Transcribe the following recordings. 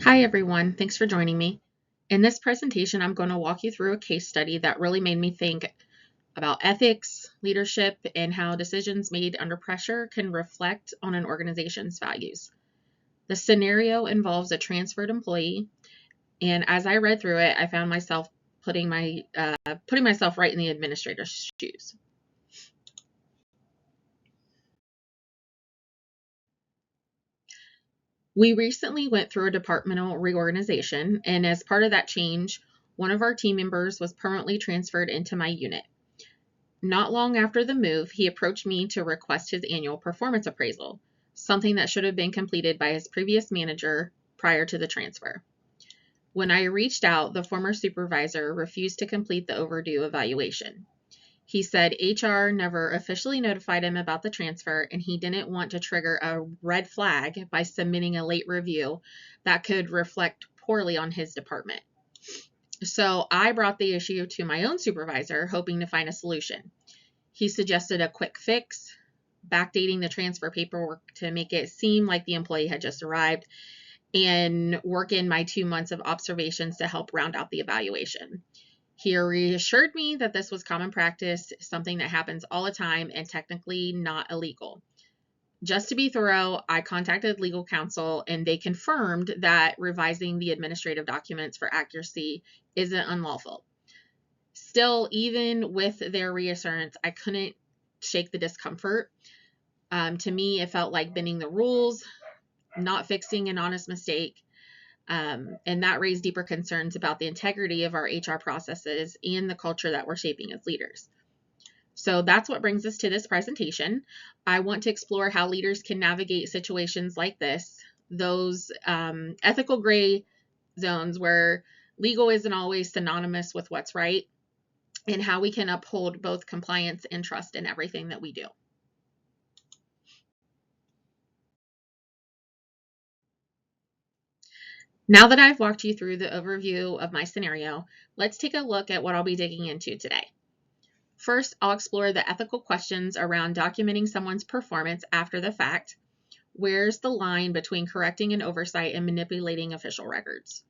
Hi everyone, thanks for joining me. In this presentation, I'm going to walk you through a case study that really made me think about ethics, leadership, and how decisions made under pressure can reflect on an organization's values. The scenario involves a transferred employee, and as I read through it, I found myself putting myself right in the administrator's shoes. We recently went through a departmental reorganization, and as part of that change, one of our team members was permanently transferred into my unit. Not long after the move, he approached me to request his annual performance appraisal, something that should have been completed by his previous manager prior to the transfer. When I reached out, the former supervisor refused to complete the overdue evaluation. He said HR never officially notified him about the transfer, and he didn't want to trigger a red flag by submitting a late review that could reflect poorly on his department. So I brought the issue to my own supervisor, hoping to find a solution. He suggested a quick fix, backdating the transfer paperwork to make it seem like the employee had just arrived, and work in my 2 months of observations to help round out the evaluation. He reassured me that this was common practice, something that happens all the time, and technically not illegal. Just to be thorough, I contacted legal counsel, and they confirmed that revising the administrative documents for accuracy isn't unlawful. Still, even with their reassurance, I couldn't shake the discomfort. To me, it felt like bending the rules, not fixing an honest mistake. And that raised deeper concerns about the integrity of our HR processes and the culture that we're shaping as leaders. So that's what brings us to this presentation. I want to explore how leaders can navigate situations like this, those ethical gray zones where legal isn't always synonymous with what's right, and how we can uphold both compliance and trust in everything that we do. Now that I've walked you through the overview of my scenario, let's take a look at what I'll be digging into today. First, I'll explore the ethical questions around documenting someone's performance after the fact. Where's the line between correcting an oversight and manipulating official records?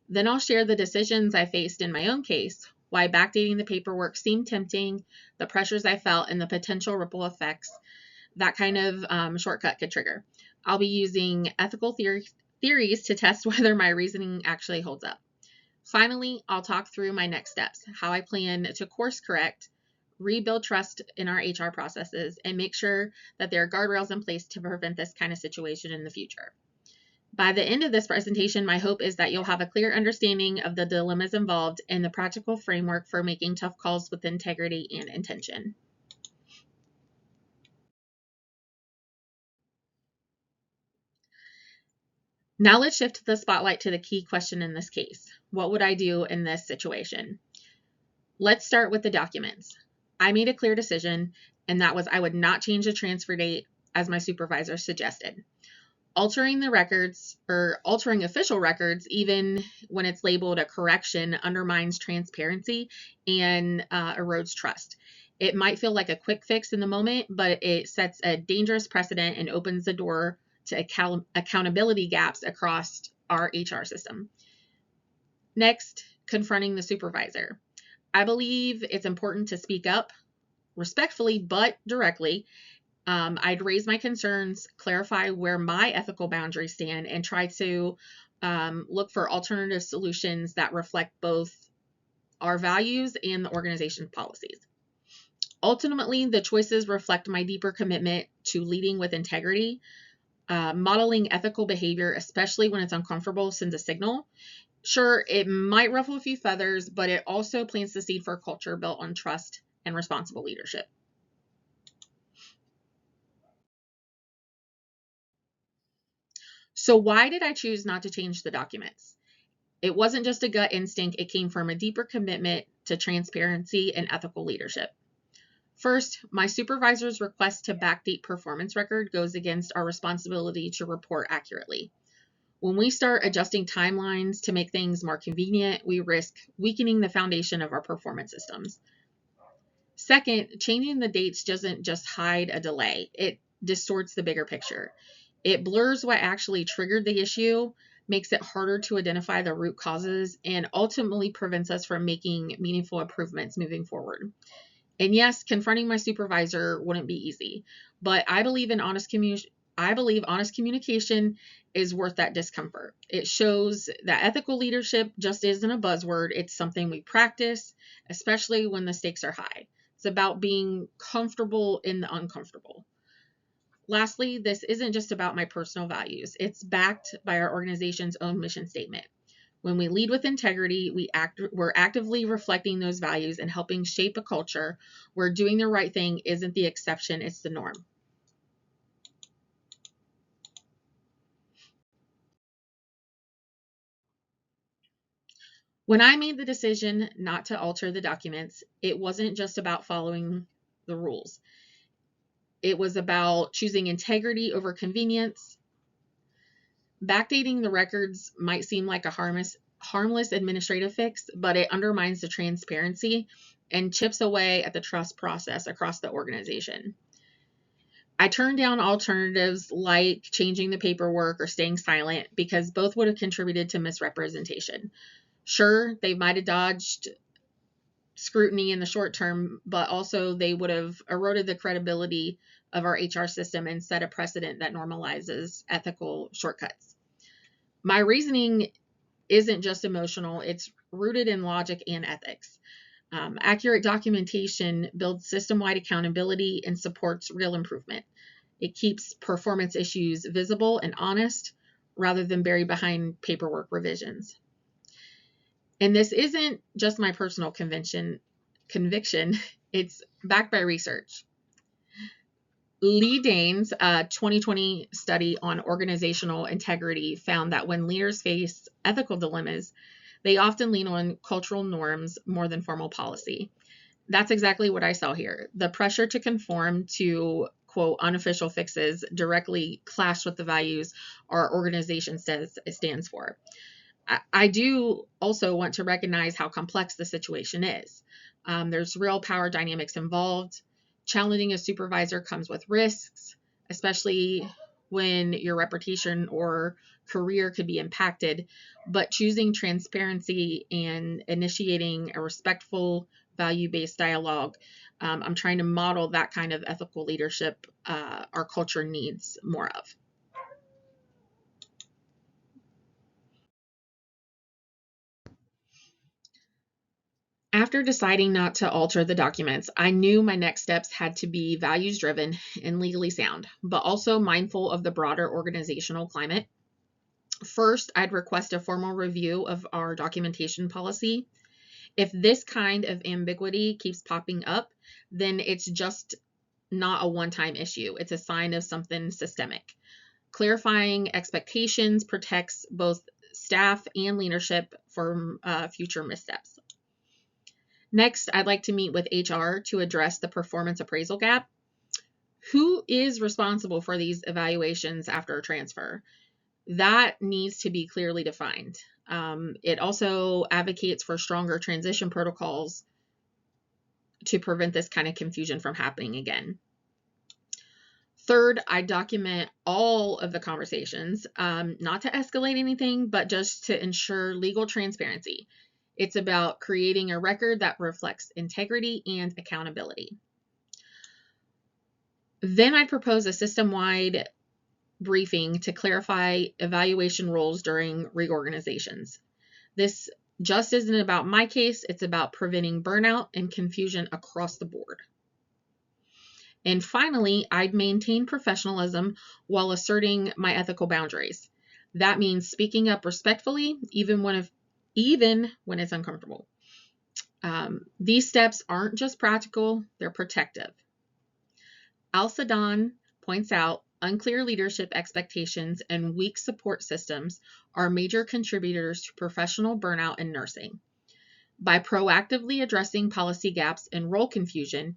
Then I'll share the decisions I faced in my own case, why backdating the paperwork seemed tempting, the pressures I felt, and the potential ripple effects that kind of shortcut could trigger. I'll be using ethical theories to test whether my reasoning actually holds up. Finally, I'll talk through my next steps, how I plan to course correct, rebuild trust in our HR processes, and make sure that there are guardrails in place to prevent this kind of situation in the future. By the end of this presentation, my hope is that you'll have a clear understanding of the dilemmas involved and the practical framework for making tough calls with integrity and intention. Now let's shift the spotlight to the key question in this case. What would I do in this situation? Let's start with the documents. I made a clear decision, and that was I would not change the transfer date as my supervisor suggested. Altering the records or altering official records, even when it's labeled a correction, undermines transparency and erodes trust. It might feel like a quick fix in the moment, but it sets a dangerous precedent and opens the door to accountability gaps across our HR system. Next, confronting the supervisor. I believe it's important to speak up respectfully but directly. I'd raise my concerns, clarify where my ethical boundaries stand, and try to look for alternative solutions that reflect both our values and the organization's policies. Ultimately, the choices reflect my deeper commitment to leading with integrity. Modeling ethical behavior, especially when it's uncomfortable, sends a signal. Sure, it might ruffle a few feathers, but it also plants the seed for a culture built on trust and responsible leadership. So why did I choose not to change the documents? It wasn't just a gut instinct, it came from a deeper commitment to transparency and ethical leadership. First, my supervisor's request to backdate performance record goes against our responsibility to report accurately. When we start adjusting timelines to make things more convenient, we risk weakening the foundation of our performance systems. Second, changing the dates doesn't just hide a delay, it distorts the bigger picture. It blurs what actually triggered the issue, makes it harder to identify the root causes, and ultimately prevents us from making meaningful improvements moving forward. And yes, confronting my supervisor wouldn't be easy, but I believe honest communication is worth that discomfort. It shows that ethical leadership just isn't a buzzword. It's something we practice, especially when the stakes are high. It's about being comfortable in the uncomfortable. Lastly, this isn't just about my personal values. It's backed by our organization's own mission statement. When we lead with integrity, we're actively reflecting those values and helping shape a culture where doing the right thing isn't the exception, it's the norm. When I made the decision not to alter the documents, it wasn't just about following the rules. It was about choosing integrity over convenience. Backdating the records might seem like a harmless administrative fix, but it undermines the transparency and chips away at the trust process across the organization. I turned down alternatives like changing the paperwork or staying silent because both would have contributed to misrepresentation. Sure, they might have dodged scrutiny in the short term, but also they would have eroded the credibility of our HR system and set a precedent that normalizes ethical shortcuts. My reasoning isn't just emotional, it's rooted in logic and ethics. Accurate documentation builds system-wide accountability and supports real improvement. It keeps performance issues visible and honest rather than buried behind paperwork revisions. And this isn't just my personal conviction, it's backed by research. Lee Danes' 2020 study on organizational integrity found that when leaders face ethical dilemmas, they often lean on cultural norms more than formal policy. That's exactly what I saw here. The pressure to conform to, quote, unofficial fixes directly clash with the values our organization says it stands for. I do also want to recognize how complex the situation is. There's real power dynamics involved. Challenging a supervisor comes with risks, especially when your reputation or career could be impacted. But choosing transparency and initiating a respectful, value-based dialogue, I'm trying to model that kind of ethical leadership our culture needs more of. After deciding not to alter the documents, I knew my next steps had to be values driven and legally sound, but also mindful of the broader organizational climate. First, I'd request a formal review of our documentation policy. If this kind of ambiguity keeps popping up, then it's just not a one-time issue. It's a sign of something systemic. Clarifying expectations protects both staff and leadership from future missteps. Next, I'd like to meet with HR to address the performance appraisal gap. Who is responsible for these evaluations after a transfer? That needs to be clearly defined. It also advocates for stronger transition protocols to prevent this kind of confusion from happening again. Third, I document all of the conversations, not to escalate anything, but just to ensure legal transparency. It's about creating a record that reflects integrity and accountability. Then I propose a system-wide briefing to clarify evaluation roles during reorganizations. This just isn't about my case, it's about preventing burnout and confusion across the board. And finally, I'd maintain professionalism while asserting my ethical boundaries. That means speaking up respectfully, even when it's uncomfortable. These steps aren't just practical, they're protective. Al-Sadan points out unclear leadership expectations and weak support systems are major contributors to professional burnout in nursing. By proactively addressing policy gaps and role confusion,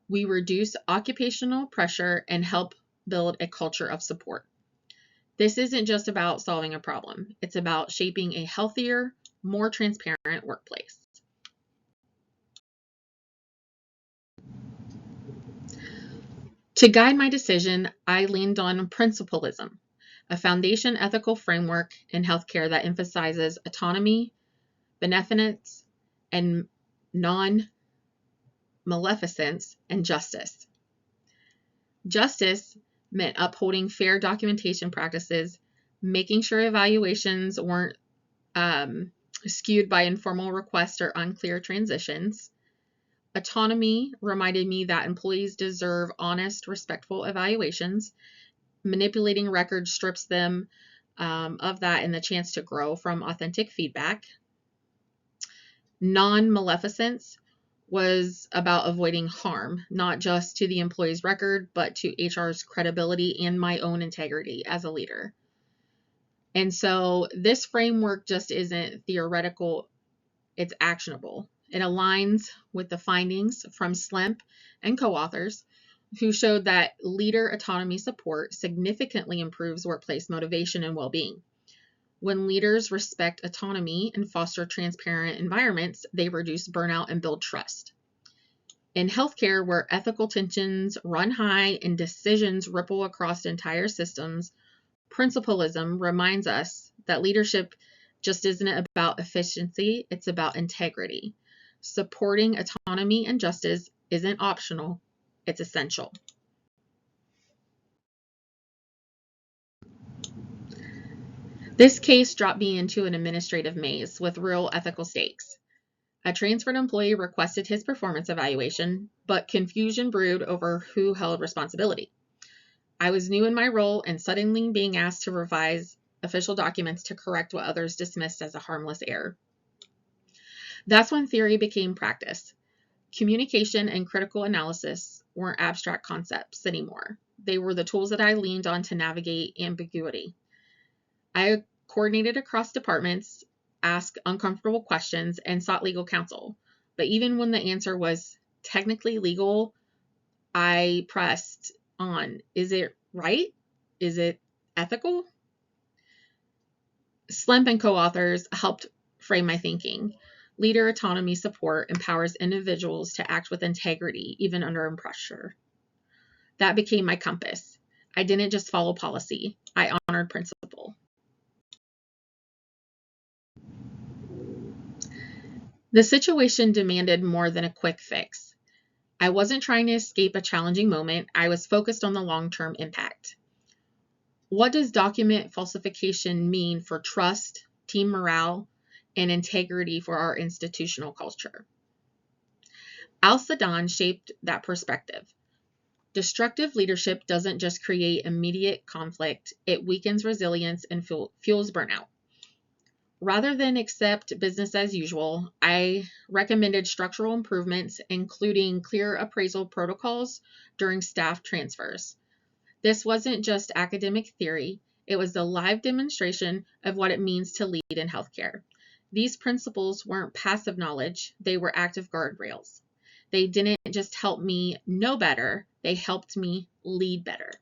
we reduce occupational pressure and help build a culture of support. This isn't just about solving a problem. It's about shaping a healthier, more transparent workplace. To guide my decision, I leaned on principlism. a foundation ethical framework in healthcare that emphasizes autonomy, beneficence, and non-maleficence, and justice. Justice meant upholding fair documentation practices, making sure evaluations weren't skewed by informal requests or unclear transitions. Autonomy reminded me that employees deserve honest, respectful evaluations. Manipulating records strips them of that and the chance to grow from authentic feedback. Non-maleficence was about avoiding harm, not just to the employee's record, but to HR's credibility and my own integrity as a leader. And so this framework just isn't theoretical, it's actionable. It aligns with the findings from Slemp and co-authors who showed that leader autonomy support significantly improves workplace motivation and well-being. When leaders respect autonomy and foster transparent environments, they reduce burnout and build trust. In healthcare, where ethical tensions run high and decisions ripple across entire systems, principalism reminds us that leadership just isn't about efficiency, it's about integrity. Supporting autonomy and justice isn't optional, it's essential. This case dropped me into an administrative maze with real ethical stakes. A transferred employee requested his performance evaluation, but confusion brewed over who held responsibility. I was new in my role and suddenly being asked to revise official documents to correct what others dismissed as a harmless error. That's when theory became practice. Communication and critical analysis weren't abstract concepts anymore. They were the tools that I leaned on to navigate ambiguity. I coordinated across departments, asked uncomfortable questions, and sought legal counsel. But even when the answer was technically legal, I pressed on. Is it right? Is it ethical? Slemp and co-authors helped frame my thinking. Leader autonomy support empowers individuals to act with integrity, even under pressure. That became my compass. I didn't just follow policy, I honored principle. The situation demanded more than a quick fix. I wasn't trying to escape a challenging moment, I was focused on the long-term impact. What does document falsification mean for trust, team morale, and integrity for our institutional culture? Al-Sadan shaped that perspective. Destructive leadership doesn't just create immediate conflict, it weakens resilience and fuels burnout. Rather than accept business as usual, I recommended structural improvements, including clear appraisal protocols during staff transfers. This wasn't just academic theory, it was the live demonstration of what it means to lead in healthcare. These principles weren't passive knowledge, they were active guardrails. They didn't just help me know better, they helped me lead better.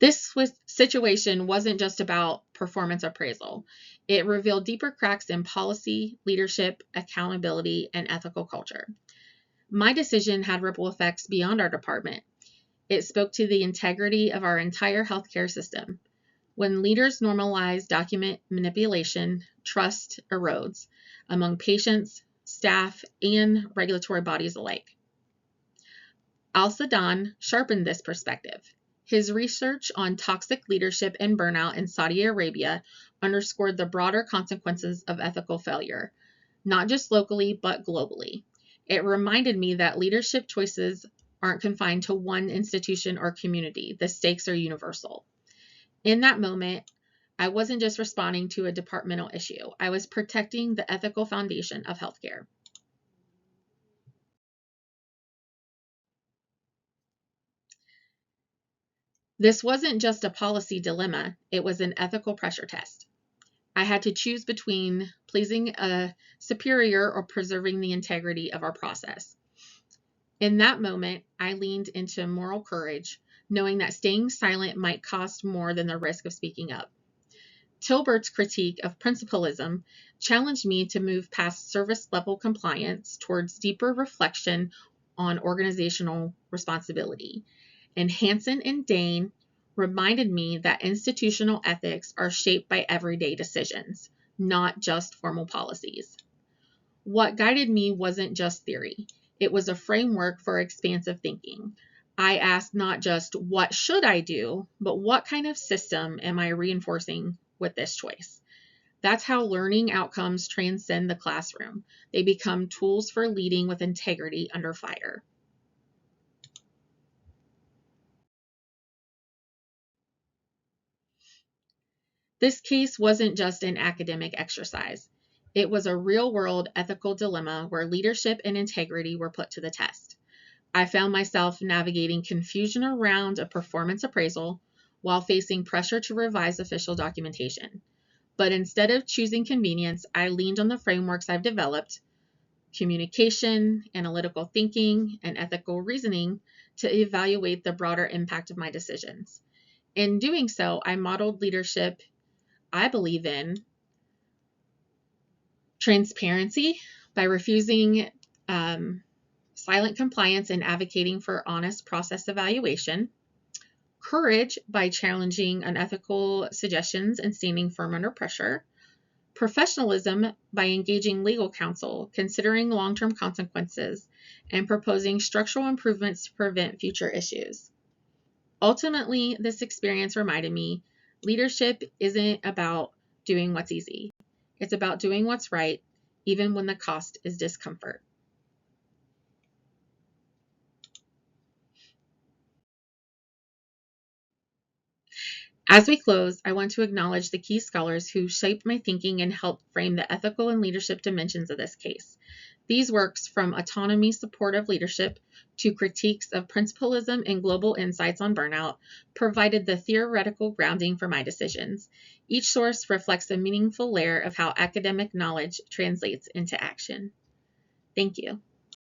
This situation wasn't just about performance appraisal. It revealed deeper cracks in policy, leadership, accountability, and ethical culture. My decision had ripple effects beyond our department. It spoke to the integrity of our entire healthcare system. When leaders normalize document manipulation, trust erodes among patients, staff, and regulatory bodies alike. Al-Sadan sharpened this perspective. His research on toxic leadership and burnout in Saudi Arabia underscored the broader consequences of ethical failure, not just locally, but globally. It reminded me that leadership choices aren't confined to one institution or community. The stakes are universal. In that moment, I wasn't just responding to a departmental issue. I was protecting the ethical foundation of healthcare. This wasn't just a policy dilemma, it was an ethical pressure test. I had to choose between pleasing a superior or preserving the integrity of our process. In that moment, I leaned into moral courage, knowing that staying silent might cost more than the risk of speaking up. Tilbert's critique of principalism challenged me to move past service level compliance towards deeper reflection on organizational responsibility. And Hansen and Dane reminded me that institutional ethics are shaped by everyday decisions, not just formal policies. What guided me wasn't just theory, it was a framework for expansive thinking. I asked not just what should I do, but what kind of system am I reinforcing with this choice? That's how learning outcomes transcend the classroom. They become tools for leading with integrity under fire. This case wasn't just an academic exercise. It was a real-world ethical dilemma where leadership and integrity were put to the test. I found myself navigating confusion around a performance appraisal while facing pressure to revise official documentation. But instead of choosing convenience, I leaned on the frameworks I've developed, communication, analytical thinking, and ethical reasoning, to evaluate the broader impact of my decisions. In doing so, I modeled leadership I believe in transparency by refusing silent compliance and advocating for honest process evaluation, courage by challenging unethical suggestions and standing firm under pressure, professionalism by engaging legal counsel, considering long-term consequences, and proposing structural improvements to prevent future issues. Ultimately, this experience reminded me leadership isn't about doing what's easy. It's about doing what's right, even when the cost is discomfort. As we close, I want to acknowledge the key scholars who shaped my thinking and helped frame the ethical and leadership dimensions of this case. These works, from autonomy supportive leadership to critiques of principalism and global insights on burnout, provided the theoretical grounding for my decisions. Each source reflects a meaningful layer of how academic knowledge translates into action. Thank you.